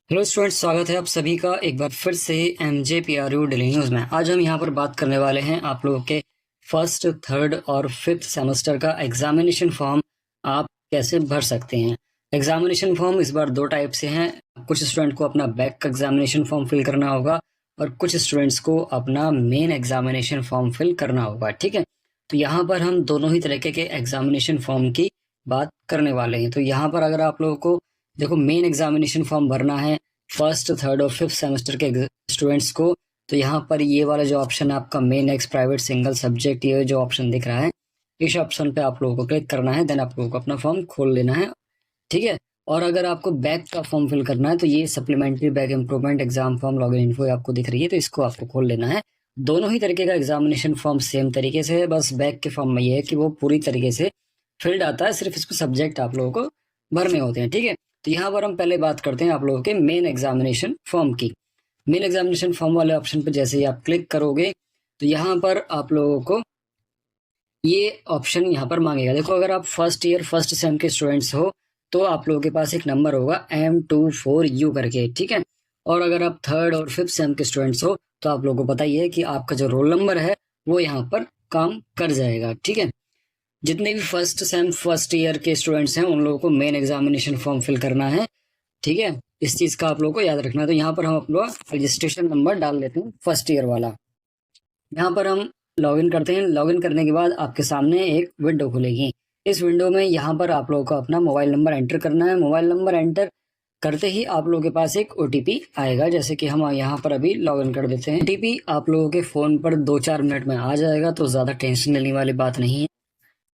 Hello students, स्वागत है आप सभी का एक बार फिर से MJPRU डेली न्यूज़ में। आज हम यहाँ पर बात करने वाले हैं आप लोगों के फर्स्ट, थर्ड और फिफ्थ सेमेस्टर का एग्जामिनेशन फॉर्म आप कैसे भर सकते हैं। एग्जामिनेशन फॉर्म इस बार दो टाइप से हैं। कुछ स्टूडेंट को अपना बैक का एग्जामिनेशन फॉर्म फिल करना होगा और कुछ स्टूडेंट्स को अपना मेन एग्जामिनेशन फॉर्म फिल करना होगा। ठीक है, तो यहाँ पर हम दोनों ही तरीके के एग्जामिनेशन फॉर्म की बात करने वाले हैं। तो यहाँ पर अगर आप लोगों को देखो मेन एग्जामिनेशन फॉर्म भरना है फर्स्ट, थर्ड और फिफ्थ सेमेस्टर के स्टूडेंट्स को, तो यहाँ पर ये वाला जो ऑप्शन है आपका main x private single subject, ये जो ऑप्शन दिख रहा है इस ऑप्शन पे आप लोगों को क्लिक करना है। देन आप लोगों को अपना फॉर्म खोल लेना है। ठीक है, और अगर आपको बैक का फॉर्म फिल करना है तो ये supplementary back improvement exam form login info आपको दिख रही है, तो इसको आपको खोल लेना है। दोनों ही तरीके का एग्जामिनेशन फॉर्म सेम तरीके से है, बस बैक के फॉर्म में ये है कि वो पूरी तरीके से फिल्ड आता है, सिर्फ इसको सब्जेक्ट आप लोगों को भरने होते हैं। ठीक है, तो यहाँ पर हम पहले बात करते हैं आप लोगों के मेन एग्जामिनेशन फॉर्म की। मेन एग्जामिनेशन फॉर्म वाले ऑप्शन पर जैसे ही आप क्लिक करोगे तो यहाँ पर आप लोगों को ये ऑप्शन यहाँ पर मांगेगा। देखो, अगर आप फर्स्ट ईयर फर्स्ट सेम के स्टूडेंट्स हो तो आप लोगों के पास एक नंबर होगा M24U करके। ठीक है, और अगर आप थर्ड और फिफ्थ सेम के स्टूडेंट्स हो तो आप लोगों को पता ही है कि आपका जो रोल नंबर है वो यहाँ पर काम कर जाएगा। ठीक है, जितने भी फर्स्ट सेम फर्स्ट ईयर के स्टूडेंट्स हैं उन लोगों को मेन एग्जामिनेशन फॉर्म फिल करना है। ठीक है, इस चीज़ का आप लोगों को याद रखना है। तो यहाँ पर हम अपना रजिस्ट्रेशन नंबर डाल लेते हैं फर्स्ट ईयर वाला। यहाँ पर हम लॉगिन करते हैं। लॉगिन करने के बाद आपके सामने एक विंडो खुलेगी। इस विंडो में यहाँ पर आप लोगों को अपना मोबाइल नंबर एंटर करना है। मोबाइल नंबर एंटर करते ही आप लोगों के पास एक OTP आएगा, जैसे कि हम यहाँ पर अभी लॉगिन कर देते हैं। OTP आप लोगों के फ़ोन पर 2-4 मिनट में आ जाएगा, तो ज़्यादा टेंशन लेने वाली बात नहीं है।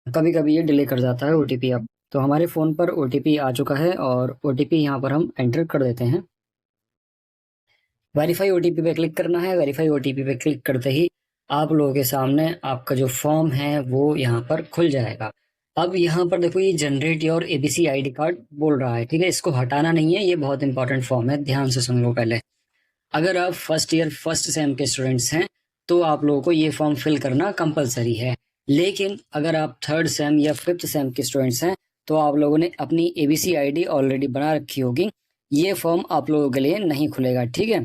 कभी कभी ये डिले कर जाता है OTP। अब तो हमारे फ़ोन पर OTP आ चुका है और OTP यहाँ पर हम एंटर कर देते हैं। वेरीफाई OTP पे क्लिक करना है। वेरीफाई OTP पे क्लिक करते ही आप लोगों के सामने आपका जो फॉर्म है वो यहाँ पर खुल जाएगा। अब यहाँ पर देखो, ये generate your ABC ID card बोल रहा है। ठीक है, इसको हटाना नहीं है, ये बहुत इंपॉर्टेंट फॉर्म है, ध्यान से सुन लो पहले। अगर आप फर्स्ट ईयर फर्स्ट सेम के स्टूडेंट्स हैं तो आप लोगों को ये फॉर्म फिल करना कंपलसरी है। लेकिन अगर आप थर्ड सेम या फिफ्थ सेम के स्टूडेंट्स हैं तो आप लोगों ने अपनी ABC ID ऑलरेडी बना रखी होगी, ये फॉर्म आप लोगों के लिए नहीं खुलेगा। ठीक है,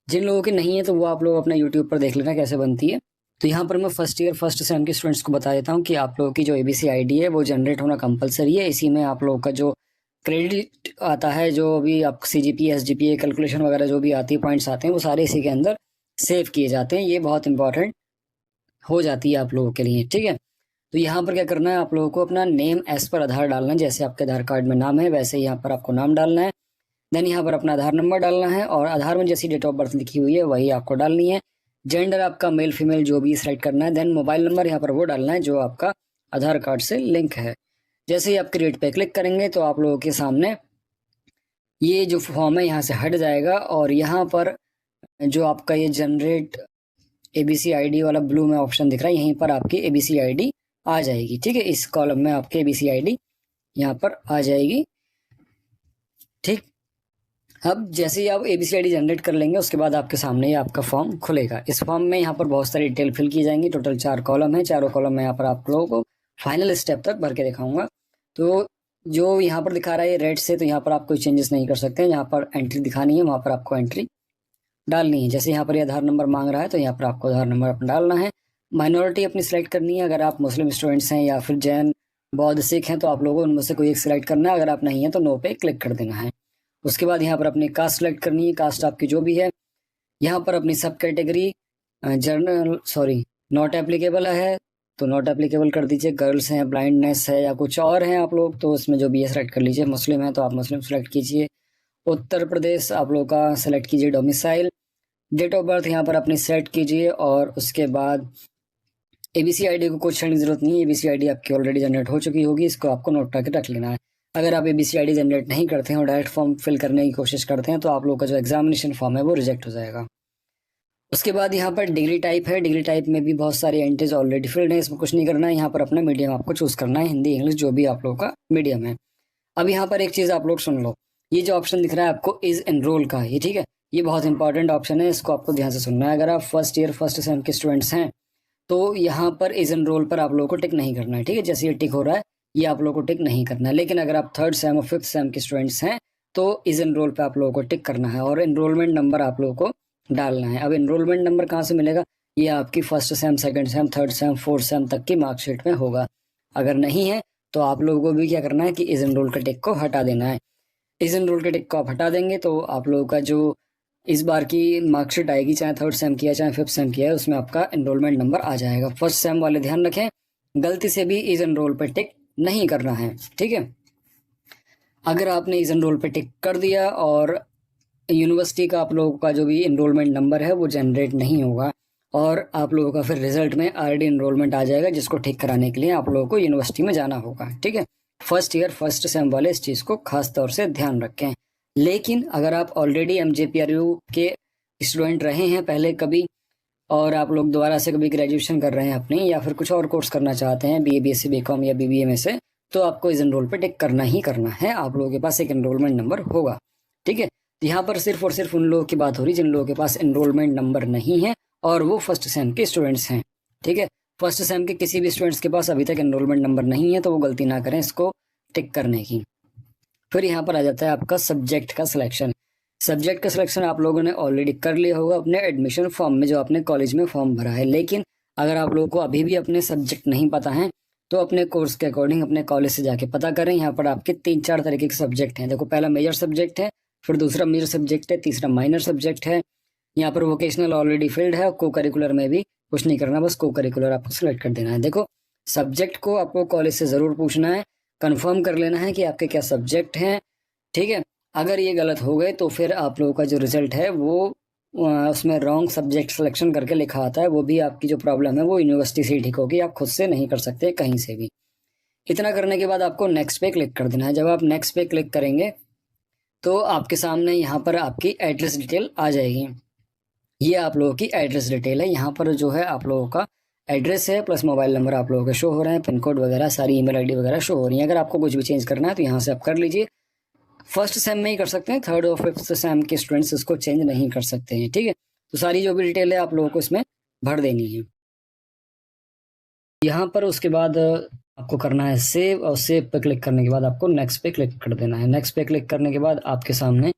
जिन लोगों की नहीं है तो वो आप लोग अपना यूट्यूब पर देख लेना कैसे बनती है। तो यहाँ पर मैं फर्स्ट ईयर फर्स्ट सेम के स्टूडेंट्स को बता देता हूँ कि आप लोगों की जो ABC ID है वो जनरेट होना कंपलसरी है। इसी में आप लोगों का जो क्रेडिट आता है, जो भी आप CGPA SGPA कैलकुलेशन वगैरह जो भी आती है, पॉइंट्स आते हैं, वो सारे इसी के अंदर सेव किए जाते हैं। ये बहुत इंपॉर्टेंट हो जाती है आप लोगों के लिए। ठीक है, तो यहाँ पर क्या करना है, आप लोगों को अपना नेम एज पर आधार डालना है। जैसे आपके आधार कार्ड में नाम है वैसे ही यहाँ पर आपको नाम डालना है। देन यहाँ पर अपना आधार नंबर डालना है और आधार में जैसी डेट ऑफ बर्थ लिखी हुई है वही आपको डालनी है। जेंडर आपका मेल फीमेल जो भी सिलेक्ट करना है। देन मोबाइल नंबर यहाँ पर वो डालना है जो आपका आधार कार्ड से लिंक है। जैसे ही आप क्रिएट पे क्लिक करेंगे तो आप लोगों के सामने ये जो फॉर्म है यहाँ से हट जाएगा और यहाँ पर जो आपका ये जनरेट ABC ID वाला ब्लू में ऑप्शन दिख रहा है, यहीं पर आपकी ABC ID आ जाएगी। ठीक है, इस कॉलम में आपकी ABC ID यहाँ पर आ जाएगी। ठीक, अब जैसे ही आप ABC ID जनरेट कर लेंगे उसके बाद आपके सामने ये आपका फॉर्म खुलेगा। इस फॉर्म में यहाँ पर बहुत सारी डिटेल फिल की जाएंगी। टोटल 4 कॉलम है। चारों कॉलम में यहाँ पर आप लोगों को फाइनल स्टेप तक भर के दिखाऊंगा। तो जो यहाँ पर दिखा रहा है रेड से, तो यहाँ पर आप कोई चेंजेस नहीं कर सकते हैं। यहाँ पर एंट्री दिखानी है, वहाँ पर आपको एंट्री डालनी है। जैसे यहाँ पर ये आधार नंबर मांग रहा है तो यहाँ पर आपको आधार नंबर अपना डालना है। माइनॉरिटी अपनी सिलेक्ट करनी है। अगर आप मुस्लिम स्टूडेंट्स हैं या फिर जैन बौद्ध सिख हैं तो आप लोगों को उनमें से कोई एक सिलेक्ट करना है। अगर आप नहीं है तो नो पे क्लिक कर देना है। उसके बाद यहाँ पर अपनी कास्ट सेलेक्ट करनी है। कास्ट आपकी जो भी है, यहाँ पर अपनी सब कैटेगरी जनरल नॉट एप्लीकेबल है तो नॉट एप्लीकेबल कर दीजिए। गर्ल्स हैं, ब्लाइंडनेस है या कुछ और हैं आप लोग तो उसमें जो भी है सेलेक्ट कर लीजिए। मुस्लिम है तो आप मुस्लिम सेलेक्ट कीजिए। उत्तर प्रदेश आप लोग का सेलेक्ट कीजिए। डोमिसाइल, डेट ऑफ बर्थ यहाँ पर अपनी सेट कीजिए और उसके बाद ABC ID को कुछ छेड़ने की जरूरत नहीं है। ABC ID आपकी ऑलरेडी जनरेट हो चुकी होगी, इसको आपको नोट करके रख लेना है। अगर आप ABC ID जनरेट नहीं करते हैं और डायरेक्ट फॉर्म फिल करने की कोशिश करते हैं तो आप लोग का जो एग्जामिनेशन फॉर्म है वो रिजेक्ट हो जाएगा। उसके बाद यहाँ पर डिग्री टाइप है। डिग्री टाइप में भी बहुत सारी एंट्रीज ऑलरेडी फिल्ड है, इसमें कुछ नहीं करना है। यहाँ पर अपना मीडियम आपको चूज करना है, हिंदी इंग्लिश जो भी आप लोगों का मीडियम है। अब यहाँ पर एक चीज़ आप लोग सुन लो, ये जो ऑप्शन दिख रहा है आपको इज एनरोल का, ये ठीक है, ये बहुत इंपॉर्टेंट ऑप्शन है, इसको आपको ध्यान से सुनना है। अगर आप फर्स्ट ईयर फर्स्ट सेम के स्टूडेंट्स हैं तो यहाँ पर इज एनरोल पर आप लोगों को टिक नहीं करना है। ठीक है, जैसे ये टिक हो रहा है ये आप लोगों को टिक नहीं करना है। लेकिन अगर आप थर्ड सेम और फिफ्थ सेम के स्टूडेंट्स हैं तो इस एनरोल पे आप लोगों को टिक करना है और एनरोलमेंट नंबर आप लोगों को डालना है। अब एनरोलमेंट नंबर कहाँ से मिलेगा? ये आपकी first sem, second same, third same, fourth same तक की मार्कशीट में होगा। अगर नहीं है तो आप लोगों को भी क्या करना है कि इस एनरोल के टिक को हटा देना है। इस एनरोल के टिक को आप हटा देंगे तो आप लोगों का जो इस बार की मार्कशीट आएगी, चाहे थर्ड सेम की है चाहे फिफ्थ सेम की है, उसमें आपका एनरोलमेंट नंबर आ जाएगा। फर्स्ट सेम वाले ध्यान रखें, गलती से भी इस एनरोल पे टिक नहीं करना है, ठीक है। अगर आपने इस एनरोल पे टिक कर दिया और यूनिवर्सिटी का आप लोगों का जो भी एनरोलमेंट नंबर है वो जनरेट नहीं होगा और आप लोगों का फिर रिजल्ट में आरडी एनरोलमेंट आ जाएगा, जिसको ठीक कराने के लिए आप लोगों को यूनिवर्सिटी में जाना होगा, ठीक है। फर्स्ट ईयर फर्स्ट सेम वाले इस चीज़ को खास तौर से ध्यान रखें। लेकिन अगर आप ऑलरेडी एमजेपीआरयू के स्टूडेंट रहे हैं पहले कभी और आप लोग दोबारा से कभी ग्रेजुएशन कर रहे हैं अपने, या फिर कुछ और कोर्स करना चाहते हैं बीए, बीएससी, बीकॉम या बीबीए में से, तो आपको इस एनरोल पे टिक करना ही करना है। आप लोगों के पास एक एनरोलमेंट नंबर होगा, ठीक है। यहाँ पर सिर्फ और सिर्फ उन लोगों की बात हो रही जिन लोगों के पास एनरोलमेंट नंबर नहीं है और वो फर्स्ट सेम के स्टूडेंट्स हैं, ठीक है। फर्स्ट सेम के किसी भी स्टूडेंट्स के पास अभी तक एनरोलमेंट नंबर नहीं है तो वो गलती ना करें इसको टिक करने की। फिर यहाँ पर आ जाता है आपका सब्जेक्ट का सिलेक्शन। सब्जेक्ट का सिलेक्शन आप लोगों ने ऑलरेडी कर लिया होगा अपने एडमिशन फॉर्म में, जो आपने कॉलेज में फॉर्म भरा है। लेकिन अगर आप लोगों को अभी भी अपने सब्जेक्ट नहीं पता है तो अपने कोर्स के अकॉर्डिंग अपने कॉलेज से जाके पता करें। यहाँ पर आपके 3-4 तरीके के सब्जेक्ट हैं। देखो, पहला मेजर सब्जेक्ट है, फिर दूसरा मेजर सब्जेक्ट है, तीसरा माइनर सब्जेक्ट है। यहाँ पर वोकेशनल ऑलरेडी फील्ड है, को करिकुलर में भी कुछ नहीं करना, बस को करिकुलर आपको सिलेक्ट कर देना है। देखो, सब्जेक्ट को आपको कॉलेज से ज़रूर पूछना है, कंफर्म कर लेना है कि आपके क्या सब्जेक्ट हैं, ठीक है। अगर ये गलत हो गए तो फिर आप लोगों का जो रिजल्ट है वो उसमें रॉन्ग सब्जेक्ट सिलेक्शन करके लिखा आता है। वो भी आपकी जो प्रॉब्लम है वो यूनिवर्सिटी से ही ठीक होगी, आप खुद से नहीं कर सकते कहीं से भी। इतना करने के बाद आपको नेक्स्ट पे क्लिक कर देना है। जब आप नेक्स्ट पे क्लिक करेंगे तो आपके सामने यहाँ पर आपकी एड्रेस डिटेल आ जाएगी। ये आप लोगों की एड्रेस डिटेल है। यहाँ पर जो है आप लोगों का एड्रेस है प्लस मोबाइल नंबर आप लोगों के शो हो रहे हैं, पिन कोड वगैरह सारी ईमेल आईडी वगैरह शो हो रही है। अगर आपको कुछ भी चेंज करना है तो यहाँ से आप कर लीजिए। फर्स्ट सेम में ही कर सकते हैं, थर्ड और फिफ्थ सेम के स्टूडेंट्स इसको चेंज नहीं कर सकते हैं, ठीक है। तो सारी जो भी डिटेल है आप लोगों को इसमें भर देनी है। यहाँ पर उसके बाद आपको करना है सेव, और सेव पे क्लिक करने के बाद आपको नेक्स्ट पे क्लिक कर देना है। नेक्स्ट पे क्लिक करने के बाद आपके सामने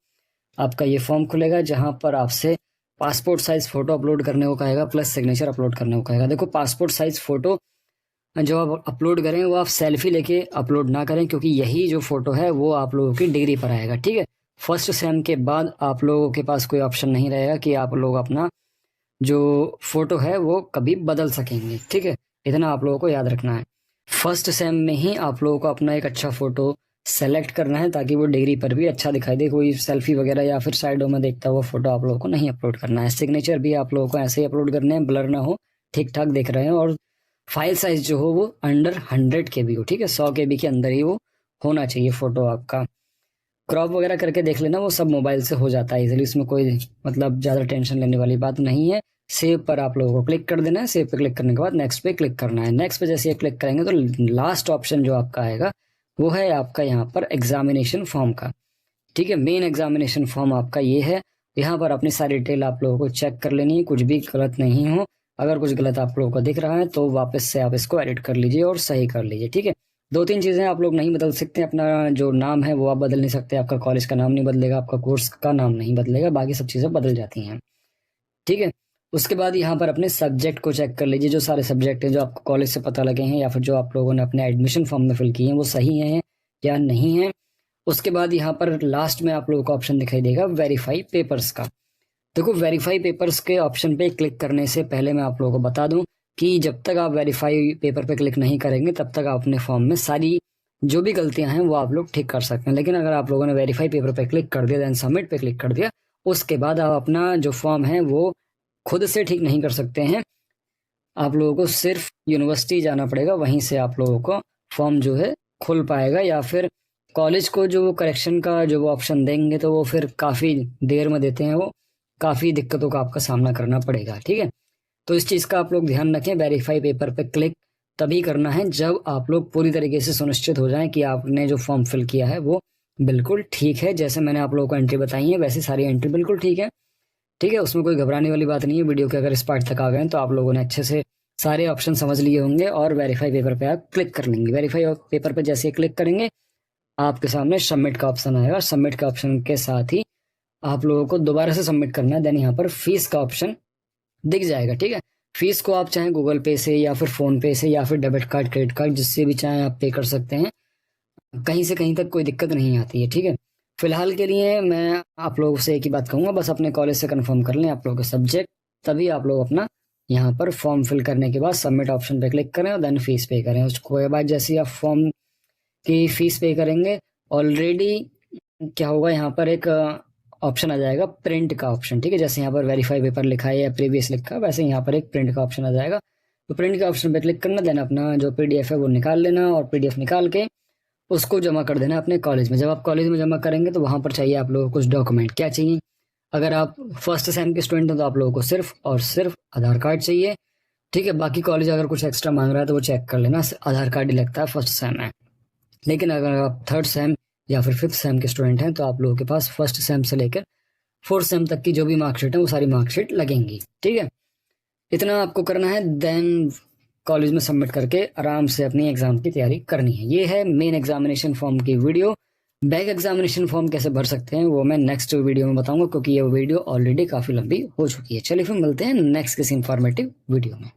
आपका ये फॉर्म खुलेगा जहाँ पर आपसे पासपोर्ट साइज फोटो अपलोड करने को कहेगा प्लस सिग्नेचर अपलोड करने को कहेगा। देखो, पासपोर्ट साइज फोटो जो आप अपलोड करें वो आप सेल्फी लेके अपलोड ना करें, क्योंकि यही जो फोटो है वो आप लोगों की डिग्री पर आएगा, ठीक है। फर्स्ट सेम के बाद आप लोगों के पास कोई ऑप्शन नहीं रहेगा कि आप लोग अपना जो फोटो है वो कभी बदल सकेंगे, ठीक है। इतना आप लोगों को याद रखना है। फर्स्ट सेम में ही आप लोगों को अपना एक अच्छा फोटो सेलेक्ट करना है ताकि वो डिग्री पर भी अच्छा दिखाई दे। कोई सेल्फी वगैरह या फिर साइडों में देखता हुआ फोटो आप लोगों को नहीं अपलोड करना है। सिग्नेचर भी आप लोगों को ऐसे ही अपलोड करने हैं, ब्लर ना हो, ठीक ठाक दिख रहे हैं, और फाइल साइज जो हो वो अंडर 100 KB हो, ठीक है। 100 KB के अंदर ही वो होना चाहिए फोटो आपका। क्रॉप वगैरह करके देख लेना, वो सब मोबाइल से हो जाता है इजीली, इसमें कोई मतलब ज़्यादा टेंशन लेने वाली बात नहीं है। सेव पर आप लोगों को क्लिक कर देना है। सेव पे क्लिक करने के बाद नेक्स्ट पे क्लिक करना है। नेक्स्ट पे जैसे क्लिक करेंगे तो लास्ट ऑप्शन जो आपका आएगा वो है आपका यहाँ पर एग्जामिनेशन फॉर्म का, ठीक है। मेन एग्जामिनेशन फॉर्म आपका ये है। यहाँ पर अपनी सारी डिटेल आप लोगों को चेक कर लेनी है, कुछ भी गलत नहीं हो। अगर कुछ गलत आप लोगों को दिख रहा है तो वापस से आप इसको एडिट कर लीजिए और सही कर लीजिए, ठीक है। 2-3 चीज़ें आप लोग नहीं बदल सकते। अपना जो नाम है वो आप बदल नहीं सकते, आपका कॉलेज का नाम नहीं बदलेगा, आपका कोर्स का नाम नहीं बदलेगा, बाकी सब चीज़ें बदल जाती हैं, ठीक है। उसके बाद यहाँ पर अपने सब्जेक्ट को चेक कर लीजिए। जो सारे सब्जेक्ट हैं जो आपको कॉलेज से पता लगे हैं या फिर जो आप लोगों ने अपने एडमिशन फॉर्म में फिल किए हैं वो सही हैं या नहीं है। उसके बाद यहाँ पर लास्ट में आप लोगों को ऑप्शन दिखाई देगा वेरीफाई पेपर्स का। देखो, वेरीफाई पेपर्स के ऑप्शन पे क्लिक करने से पहले मैं आप लोगों को बता दूं कि जब तक आप वेरीफाई पेपर पे क्लिक नहीं करेंगे तब तक आप अपने फॉर्म में सारी जो भी गलतियां हैं वो आप लोग ठीक कर सकते हैं। लेकिन अगर आप लोगों ने वेरीफाई पेपर पे क्लिक कर दिया, देन सबमिट पे क्लिक कर दिया, उसके बाद आप अपना जो फॉर्म है वो खुद से ठीक नहीं कर सकते हैं। आप लोगों को सिर्फ यूनिवर्सिटी जाना पड़ेगा, वहीं से आप लोगों को फॉर्म जो है खुल पाएगा, या फिर कॉलेज को जो करेक्शन का जो वो ऑप्शन देंगे तो वो फिर काफ़ी देर में देते हैं, वो काफ़ी दिक्कतों का आपका सामना करना पड़ेगा, ठीक है। तो इस चीज़ का आप लोग ध्यान रखें। वेरीफाई पेपर पे क्लिक तभी करना है जब आप लोग पूरी तरीके से सुनिश्चित हो जाएं कि आपने जो फॉर्म फिल किया है वो बिल्कुल ठीक है। जैसे मैंने आप लोगों को एंट्री बताई है वैसे सारी एंट्री बिल्कुल ठीक है, ठीक है। उसमें कोई घबराने वाली बात नहीं है। वीडियो के अगर इस पार्ट तक आ गए तो आप लोगों ने अच्छे से सारे ऑप्शन समझ लिए होंगे और वेरीफाई पेपर पे आप क्लिक कर लेंगे। वेरीफाई पेपर पे जैसे क्लिक करेंगे आपके सामने सबमिट का ऑप्शन आएगा। सबमिट के ऑप्शन के साथ ही आप लोगों को दोबारा से सबमिट करना है। देन यहाँ पर फीस का ऑप्शन दिख जाएगा, ठीक है। फीस को आप चाहें गूगल पे से या फिर फ़ोन पे से या फिर डेबिट कार्ड, क्रेडिट कार्ड, जिससे भी चाहें आप पे कर सकते हैं। कहीं से कहीं तक कोई दिक्कत नहीं आती है, ठीक है। फिलहाल के लिए मैं आप लोगों से एक ही बात कहूँगा, बस अपने कॉलेज से कंफर्म कर लें आप लोगों के सब्जेक्ट, तभी आप लोग अपना यहाँ पर फॉर्म फिल करने के बाद सबमिट ऑप्शन पे क्लिक करें और देन फीस पे करें। उसके बाद जैसे ही आप फॉर्म की फीस पे करेंगे, ऑलरेडी क्या होगा, यहाँ पर एक ऑप्शन आ जाएगा प्रिंट का ऑप्शन, ठीक है। जैसे यहाँ पर वेरीफाई पेपर लिखा है या प्रीवियस लिखा है, वैसे यहाँ पर एक प्रिंट का ऑप्शन आ जाएगा। तो प्रिंट के ऑप्शन पे क्लिक करना, देन अपना जो PDF है वो निकाल लेना और PDF निकाल के उसको जमा कर देना अपने कॉलेज में। जब आप कॉलेज में जमा करेंगे तो वहाँ पर चाहिए आप लोगों को कुछ डॉक्यूमेंट। क्या चाहिए? अगर आप फर्स्ट सेम के स्टूडेंट हैं तो आप लोगों को सिर्फ और सिर्फ आधार कार्ड चाहिए, ठीक है। बाकी कॉलेज अगर कुछ एक्स्ट्रा मांग रहा है तो वो चेक कर लेना, आधार कार्ड ही लगता है फर्स्ट सेम में। लेकिन अगर आप थर्ड सेम या फिर फिफ्थ सेम के स्टूडेंट हैं तो आप लोगों के पास फर्स्ट सेम से लेकर फोर्थ सेम तक की जो भी मार्कशीट है वो सारी मार्कशीट लगेंगी, ठीक है। इतना आपको करना है, देन कॉलेज में सबमिट करके आराम से अपनी एग्जाम की तैयारी करनी है। ये है मेन एग्जामिनेशन फॉर्म की वीडियो। बैक एग्जामिनेशन फॉर्म कैसे भर सकते हैं वो मैं नेक्स्ट वीडियो में बताऊंगा, क्योंकि ये वीडियो ऑलरेडी काफ़ी लंबी हो चुकी है। चलिए फिर मिलते हैं नेक्स्ट किसी इंफॉर्मेटिव वीडियो में।